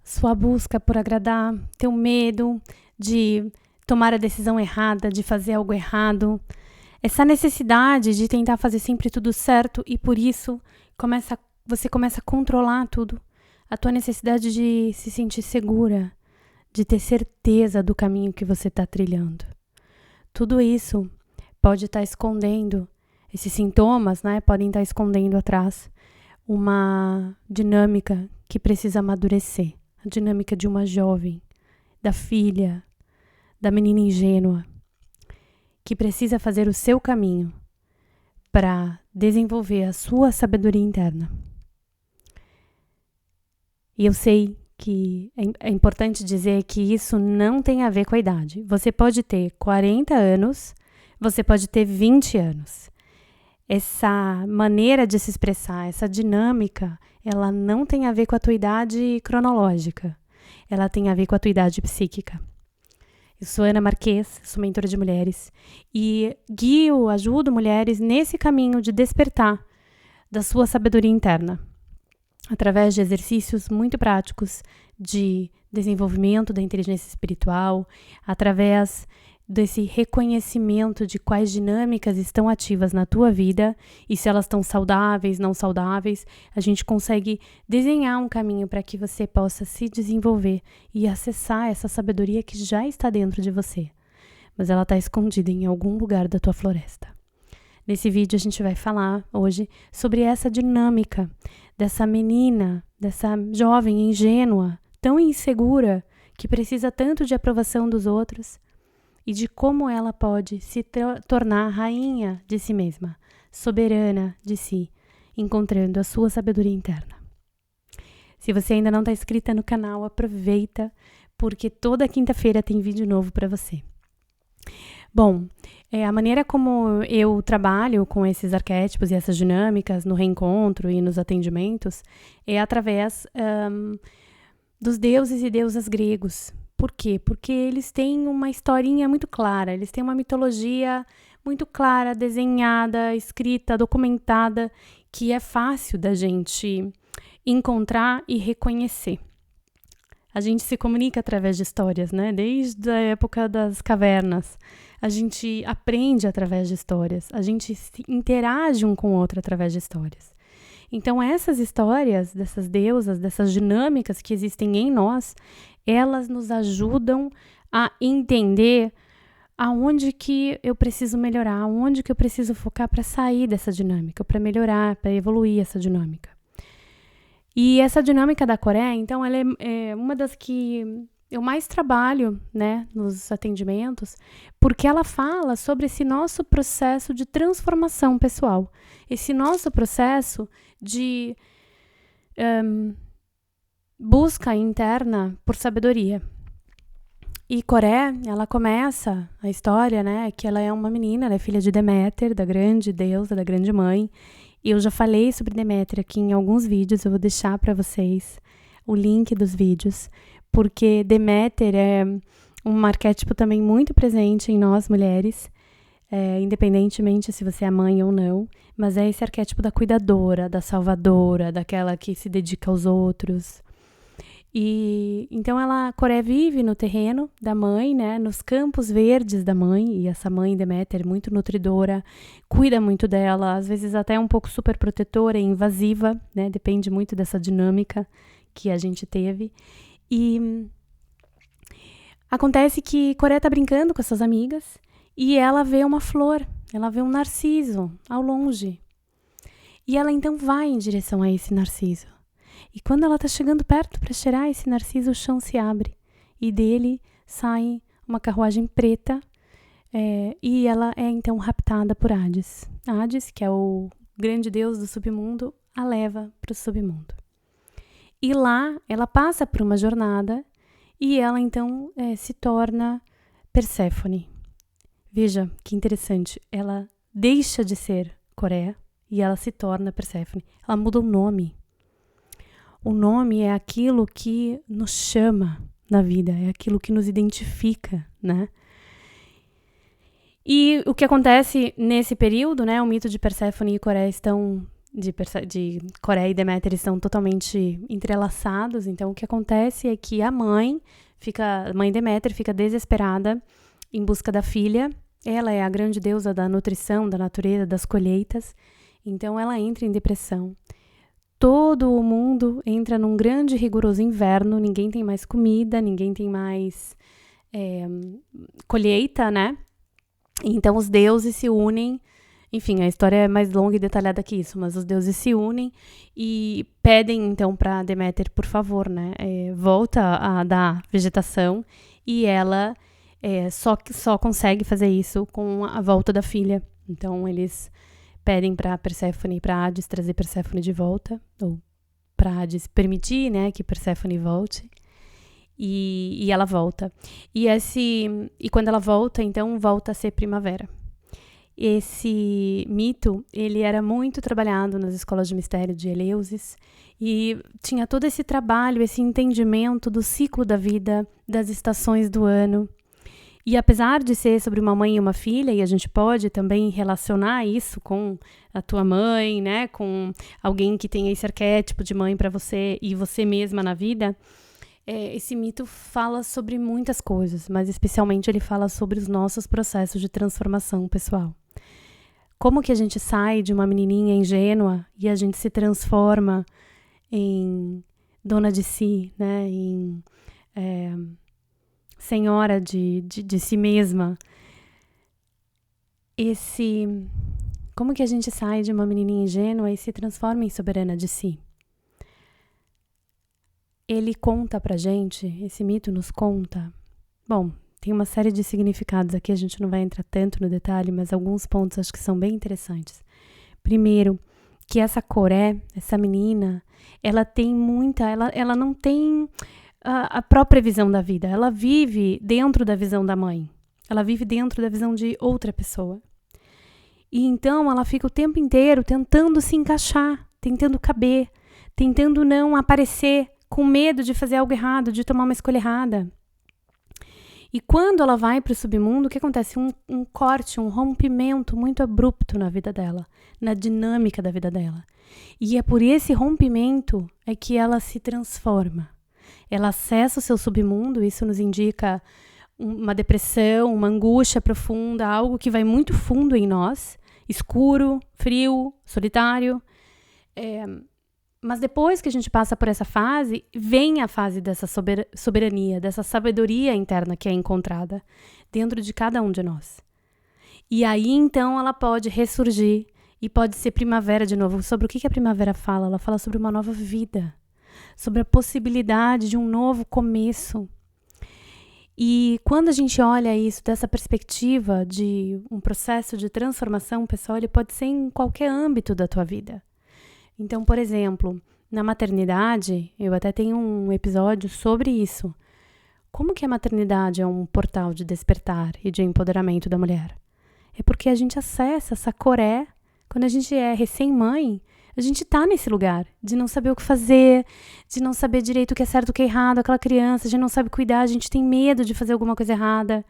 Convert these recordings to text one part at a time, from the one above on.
sua busca por agradar, teu medo de tomar a decisão errada, de fazer algo errado, essa necessidade de tentar fazer sempre tudo certo e por isso você começa a controlar tudo, a tua necessidade de se sentir segura, de ter certeza do caminho que você está trilhando. Tudo isso pode estar escondendo, esses sintomas, né, podem estar escondendo atrás uma dinâmica que precisa amadurecer. A dinâmica de uma jovem, da filha, da menina ingênua, que precisa fazer o seu caminho para desenvolver a sua sabedoria interna. E eu sei que é importante dizer que isso não tem a ver com a idade. Você pode ter 40 anos, você pode ter 20 anos. Essa maneira de se expressar, essa dinâmica, ela não tem a ver com a tua idade cronológica. Ela tem a ver com a tua idade psíquica. Eu sou Ana Marques, sou mentora de mulheres e ajudo mulheres nesse caminho de despertar da sua sabedoria interna, através de exercícios muito práticos de desenvolvimento da inteligência espiritual, através desse reconhecimento de quais dinâmicas estão ativas na tua vida e se elas estão saudáveis, não saudáveis, a gente consegue desenhar um caminho para que você possa se desenvolver e acessar essa sabedoria que já está dentro de você, mas ela está escondida em algum lugar da tua floresta. Nesse vídeo a gente vai falar hoje sobre essa dinâmica dessa menina, dessa jovem ingênua, tão insegura, que precisa tanto de aprovação dos outros, e de como ela pode se tornar rainha de si mesma, soberana de si, encontrando a sua sabedoria interna. Se você ainda não está inscrita no canal, aproveita, porque toda quinta-feira tem vídeo novo para você. Bom, a maneira como eu trabalho com esses arquétipos e essas dinâmicas no reencontro e nos atendimentos é através dos deuses e deusas gregos. Por quê? Porque eles têm uma historinha muito clara, eles têm uma mitologia muito clara, desenhada, escrita, documentada, que é fácil da gente encontrar e reconhecer. A gente se comunica através de histórias, né? Desde a época das cavernas. A gente aprende através de histórias, a gente se interage um com o outro através de histórias. Então, essas histórias, dessas deusas, dessas dinâmicas que existem em nós, elas nos ajudam a entender aonde que eu preciso melhorar, aonde que eu preciso focar para sair dessa dinâmica, para melhorar, para evoluir essa dinâmica. E essa dinâmica da Coreia, então, ela é uma das que eu mais trabalho, né, nos atendimentos, porque ela fala sobre esse nosso processo de transformação pessoal, esse nosso processo de busca interna por sabedoria. E Coreia, ela começa a história, né, que ela é uma menina, ela é filha de Deméter, da grande deusa, da grande mãe. E eu já falei sobre Deméter aqui em alguns vídeos, eu vou deixar para vocês o link dos vídeos, porque Deméter é um arquétipo também muito presente em nós mulheres, independentemente se você é mãe ou não, mas é esse arquétipo da cuidadora, da salvadora, daquela que se dedica aos outros. E então Coreia vive no terreno da mãe, né, nos campos verdes da mãe, e essa mãe Deméter é muito nutridora, cuida muito dela, às vezes até um pouco super protetora e invasiva, né, depende muito dessa dinâmica que a gente teve. E acontece que Coreia tá brincando com as suas amigas e ela vê uma flor, ela vê um narciso ao longe. E ela então vai em direção a esse narciso. E quando ela está chegando perto para cheirar esse narciso, o chão se abre e dele sai uma carruagem preta e ela é então raptada por Hades. Hades, que é o grande deus do submundo, a leva para o submundo. E lá ela passa por uma jornada e ela então se torna Perséfone. Veja que interessante, ela deixa de ser Coreia e ela se torna Perséfone. Ela muda o nome. O nome é aquilo que nos chama na vida, é aquilo que nos identifica, né? E o que acontece nesse período, né? O mito de Perséfone e Coreia estão de Coreia e Deméter estão totalmente entrelaçados. Então, o que acontece é que a mãe Deméter fica desesperada em busca da filha. Ela é a grande deusa da nutrição, da natureza, das colheitas. Então, ela entra em depressão. Todo o mundo entra num grande e rigoroso inverno. Ninguém tem mais comida, ninguém tem mais colheita, né? Então, os deuses se unem. Enfim, a história é mais longa e detalhada que isso, mas os deuses se unem e pedem, então, para Deméter, por favor, né, volta a dar vegetação, e ela só consegue fazer isso com a volta da filha. Então, eles pedem para Perséfone e para Hades trazer Perséfone de volta, ou para Hades permitir, né, que Perséfone volte, e ela volta. E quando ela volta, então, volta a ser primavera. Esse mito, ele era muito trabalhado nas escolas de mistério de Eleusis e tinha todo esse trabalho, esse entendimento do ciclo da vida, das estações do ano. E apesar de ser sobre uma mãe e uma filha, e a gente pode também relacionar isso com a tua mãe, né, com alguém que tem esse arquétipo de mãe para você e você mesma na vida, esse mito fala sobre muitas coisas, mas especialmente ele fala sobre os nossos processos de transformação pessoal. Como que a gente sai de uma menininha ingênua e a gente se transforma em dona de si, né? Em senhora de si mesma. Como que a gente sai de uma menininha ingênua e se transforma em soberana de si? Ele conta pra gente, esse mito nos conta. Bom, tem uma série de significados aqui, a gente não vai entrar tanto no detalhe, mas alguns pontos acho que são bem interessantes. Primeiro, que essa Coré, essa menina, ela tem ela não tem a própria visão da vida, ela vive dentro da visão da mãe, ela vive dentro da visão de outra pessoa. E então ela fica o tempo inteiro tentando se encaixar, tentando caber, tentando não aparecer, com medo de fazer algo errado, de tomar uma escolha errada. E quando ela vai para o submundo, o que acontece? Um corte, um rompimento muito abrupto na vida dela, na dinâmica da vida dela. E é por esse rompimento que ela se transforma. Ela acessa o seu submundo, isso nos indica uma depressão, uma angústia profunda, algo que vai muito fundo em nós, escuro, frio, solitário. Mas depois que a gente passa por essa fase, vem a fase dessa soberania, dessa sabedoria interna que é encontrada dentro de cada um de nós. E aí, então, ela pode ressurgir e pode ser primavera de novo. Sobre o que a primavera fala? Ela fala sobre uma nova vida, sobre a possibilidade de um novo começo. E quando a gente olha isso dessa perspectiva de um processo de transformação pessoal, ele pode ser em qualquer âmbito da tua vida. Então, por exemplo, na maternidade, eu até tenho um episódio sobre isso. Como que a maternidade é um portal de despertar e de empoderamento da mulher? É porque a gente acessa essa Coré, quando a gente é recém-mãe, a gente tá nesse lugar de não saber o que fazer, de não saber direito o que é certo e o que é errado, aquela criança, a gente não sabe cuidar, a gente tem medo de fazer alguma coisa errada.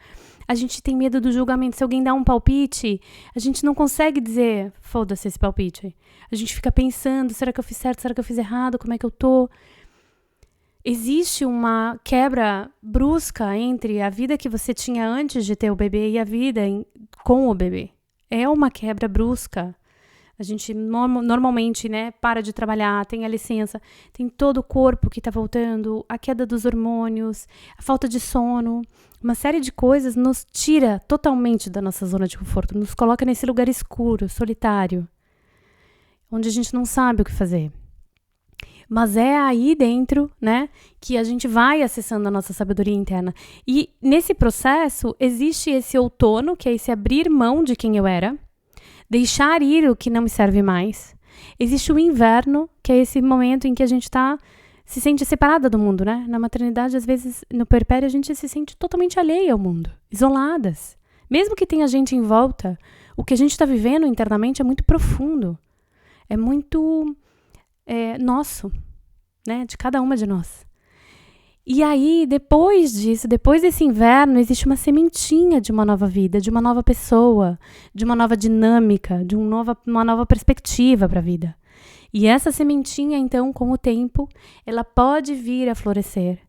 A gente tem medo do julgamento. Se alguém dá um palpite, a gente não consegue dizer, foda-se esse palpite. A gente fica pensando, será que eu fiz certo, será que eu fiz errado, como é que eu tô? Existe uma quebra brusca entre a vida que você tinha antes de ter o bebê e a vida com o bebê. É uma quebra brusca. A gente normalmente, né, para de trabalhar, tem a licença, tem todo o corpo que está voltando, a queda dos hormônios, a falta de sono, uma série de coisas nos tira totalmente da nossa zona de conforto, nos coloca nesse lugar escuro, solitário, onde a gente não sabe o que fazer. Mas é aí dentro, né, que a gente vai acessando a nossa sabedoria interna. E nesse processo existe esse outono, que é esse abrir mão de quem eu era, deixar ir o que não me serve mais. Existe o inverno, que é esse momento em que a gente se sente separada do mundo, né? Na maternidade, às vezes, no puerpério, a gente se sente totalmente alheia ao mundo, isoladas. Mesmo que tenha gente em volta, o que a gente está vivendo internamente é muito profundo. É muito nosso, né? De cada uma de nós. E aí, depois disso, depois desse inverno, existe uma sementinha de uma nova vida, de uma nova pessoa, de uma nova dinâmica, de uma nova perspectiva para a vida. E essa sementinha, então, com o tempo, ela pode vir a florescer.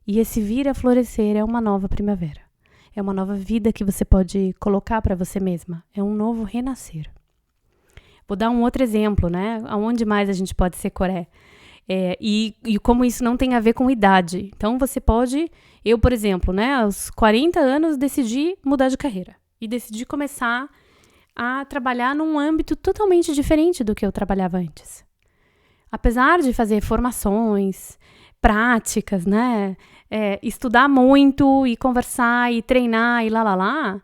E esse vir a florescer é uma nova primavera. É uma nova vida que você pode colocar para você mesma. É um novo renascer. Vou dar um outro exemplo, né? Aonde mais a gente pode ser Coré? E como isso não tem a ver com idade. Então, você pode... Eu, por exemplo, né? Aos 40 anos, decidi mudar de carreira. E decidi começar a trabalhar num âmbito totalmente diferente do que eu trabalhava antes. Apesar de fazer formações, práticas, né? Estudar muito e conversar e treinar e lá.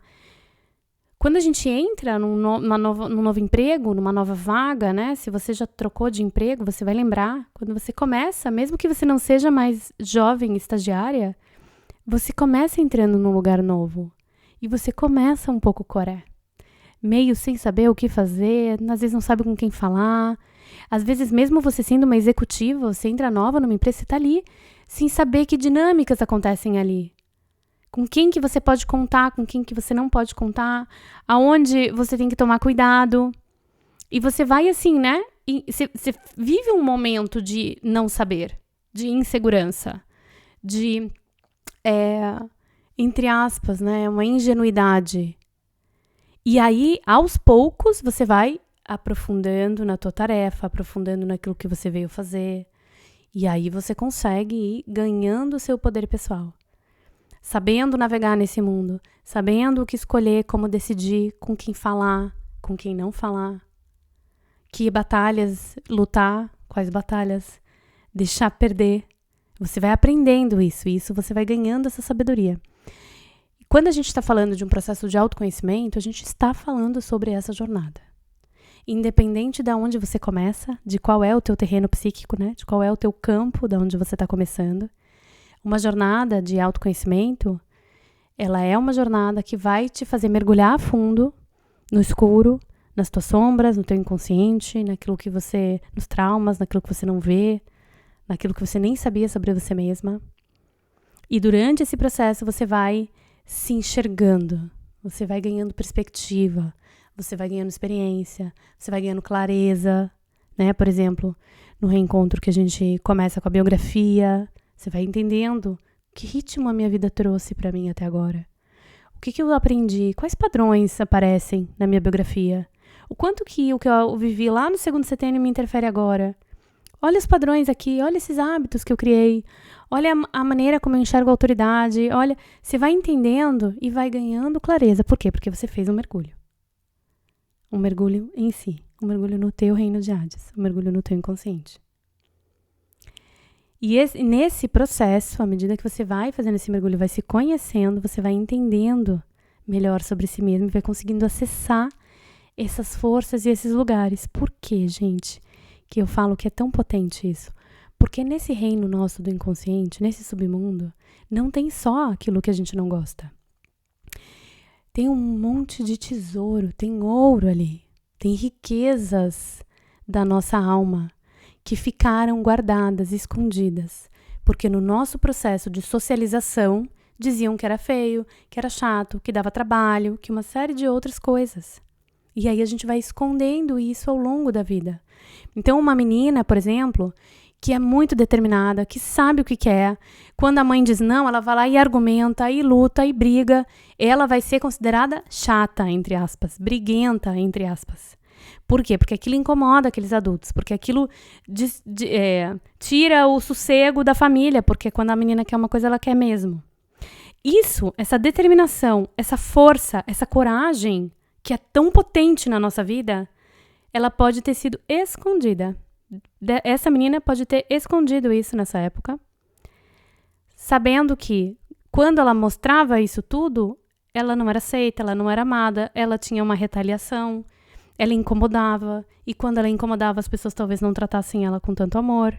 Quando a gente entra num novo emprego, numa nova vaga, né? Se você já trocou de emprego, você vai lembrar. Quando você começa, mesmo que você não seja mais jovem, estagiária, você começa entrando num lugar novo. E você começa um pouco Coré. Meio sem saber o que fazer, às vezes não sabe com quem falar. Às vezes, mesmo você sendo uma executiva, você entra nova numa empresa, você está ali sem saber que dinâmicas acontecem ali. Com quem que você pode contar, com quem que você não pode contar, aonde você tem que tomar cuidado. E você vai assim, né? Você vive um momento de não saber, de insegurança, de, entre aspas, né? Uma ingenuidade. E aí, aos poucos, você vai aprofundando na tua tarefa, aprofundando naquilo que você veio fazer. E aí você consegue ir ganhando o seu poder pessoal. Sabendo navegar nesse mundo, sabendo o que escolher, como decidir, com quem falar, com quem não falar. Que batalhas lutar, quais batalhas deixar perder. Você vai aprendendo isso, e isso você vai ganhando essa sabedoria. Quando a gente está falando de um processo de autoconhecimento, a gente está falando sobre essa jornada. Independente de onde você começa, de qual é o teu terreno psíquico, né? De qual é o teu campo, de onde você está começando. Uma jornada de autoconhecimento, ela é uma jornada que vai te fazer mergulhar a fundo, no escuro, nas tuas sombras, no teu inconsciente, naquilo que você, nos traumas, naquilo que você não vê, naquilo que você nem sabia sobre você mesma. E durante esse processo você vai se enxergando, você vai ganhando perspectiva, você vai ganhando experiência, você vai ganhando clareza, né? Por exemplo, no reencontro que a gente começa com a biografia, você vai entendendo que ritmo a minha vida trouxe para mim até agora. O que eu aprendi, quais padrões aparecem na minha biografia, o quanto que o que eu vivi lá no segundo setênio me interfere agora. Olha os padrões aqui, olha esses hábitos que eu criei, olha a maneira como eu enxergo a autoridade, olha, você vai entendendo e vai ganhando clareza. Por quê? Porque você fez um mergulho. Um mergulho em si, um mergulho no teu reino de Hades, um mergulho no teu inconsciente. E nesse processo, à medida que você vai fazendo esse mergulho, vai se conhecendo, você vai entendendo melhor sobre si mesmo e vai conseguindo acessar essas forças e esses lugares. Por quê, gente? Que eu falo que é tão potente isso. Porque nesse reino nosso do inconsciente, nesse submundo, não tem só aquilo que a gente não gosta. Tem um monte de tesouro, tem ouro ali, tem riquezas da nossa alma que ficaram guardadas, escondidas. Porque no nosso processo de socialização, diziam que era feio, que era chato, que dava trabalho, que uma série de outras coisas. E aí a gente vai escondendo isso ao longo da vida. Então, uma menina, por exemplo, que é muito determinada, que sabe o que quer, quando a mãe diz não, ela vai lá e argumenta, e luta, e briga, ela vai ser considerada chata, entre aspas, briguenta, entre aspas. Por quê? Porque aquilo incomoda aqueles adultos, porque aquilo tira o sossego da família, porque quando a menina quer uma coisa, ela quer mesmo. Isso, essa determinação, essa força, essa coragem, que é tão potente na nossa vida, ela pode ter sido escondida. Essa menina pode ter escondido isso nessa época, sabendo que quando ela mostrava isso tudo, ela não era aceita, ela não era amada, ela tinha uma retaliação, ela incomodava, e quando ela incomodava, as pessoas talvez não tratassem ela com tanto amor.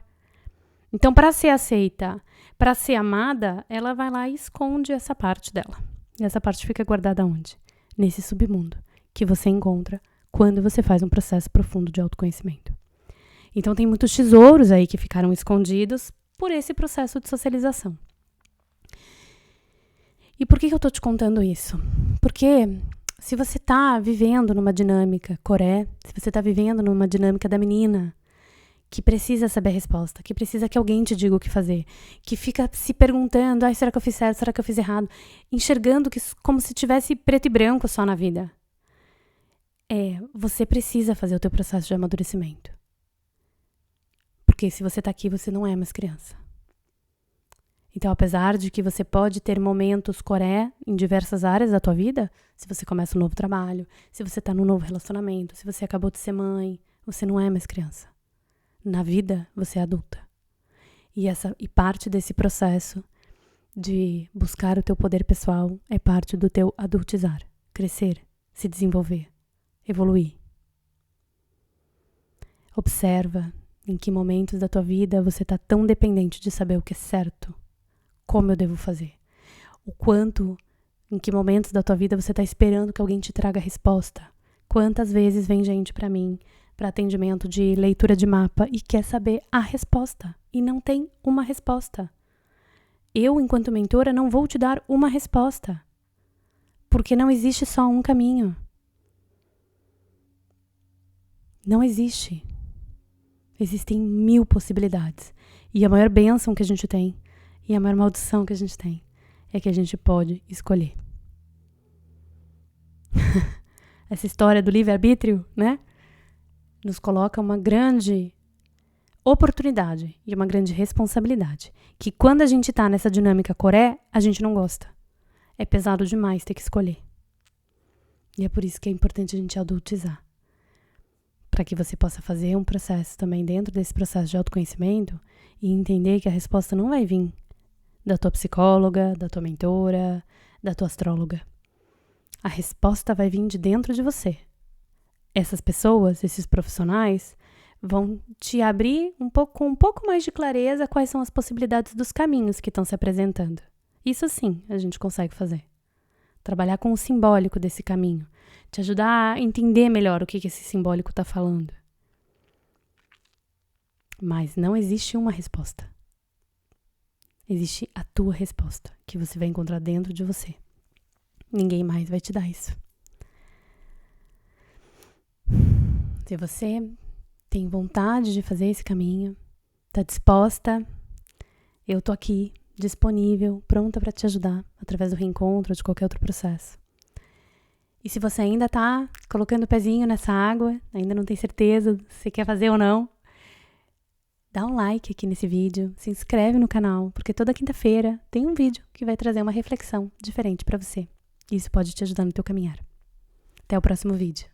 Então, para ser aceita, para ser amada, ela vai lá e esconde essa parte dela. E essa parte fica guardada onde? Nesse submundo que você encontra quando você faz um processo profundo de autoconhecimento. Então, tem muitos tesouros aí que ficaram escondidos por esse processo de socialização. E por que eu tô te contando isso? Porque se você tá vivendo numa dinâmica Coré, se você tá vivendo numa dinâmica da menina, que precisa saber a resposta, que precisa que alguém te diga o que fazer, que fica se perguntando, será que eu fiz certo, será que eu fiz errado? Enxergando que como se tivesse preto e branco só na vida. Você precisa fazer o teu processo de amadurecimento. Porque se você tá aqui, você não é mais criança. Então, apesar de que você pode ter momentos coré em diversas áreas da tua vida, se você começa um novo trabalho, se você tá num novo relacionamento, se você acabou de ser mãe, você não é mais criança. Na vida, você é adulta. E parte desse processo de buscar o teu poder pessoal é parte do teu adultizar, crescer, se desenvolver, evoluir. Observa em que momentos da tua vida você tá tão dependente de saber o que é certo. Como eu devo fazer? Em que momentos da tua vida você está esperando que alguém te traga a resposta? Quantas vezes vem gente para mim, para atendimento de leitura de mapa e quer saber a resposta e não tem uma resposta? Eu, enquanto mentora, não vou te dar uma resposta, porque não existe só um caminho. Não existe. Existem 1000 possibilidades. E a maior bênção que a gente tem e a maior maldição que a gente tem é que a gente pode escolher. Essa história do livre-arbítrio, né? Nos coloca uma grande oportunidade e uma grande responsabilidade. Que quando a gente tá nessa dinâmica coré, a gente não gosta. É pesado demais ter que escolher. E é por isso que é importante a gente adultizar. Para que você possa fazer um processo também dentro desse processo de autoconhecimento e entender que a resposta não vai vir da tua psicóloga, da tua mentora, da tua astróloga. A resposta vai vir de dentro de você. Essas pessoas, esses profissionais, vão te abrir com um pouco mais de clareza quais são as possibilidades dos caminhos que estão se apresentando. Isso sim, a gente consegue fazer. Trabalhar com o simbólico desse caminho. Te ajudar a entender melhor o que esse simbólico está falando. Mas não existe uma resposta. Existe a tua resposta, que você vai encontrar dentro de você. Ninguém mais vai te dar isso. Se você tem vontade de fazer esse caminho, está disposta, eu tô aqui, disponível, pronta para te ajudar, através do reencontro ou de qualquer outro processo. E se você ainda tá colocando o pezinho nessa água, ainda não tem certeza se quer fazer ou não, dá um like aqui nesse vídeo, se inscreve no canal, porque toda quinta-feira tem um vídeo que vai trazer uma reflexão diferente para você. Isso pode te ajudar no teu caminhar. Até o próximo vídeo.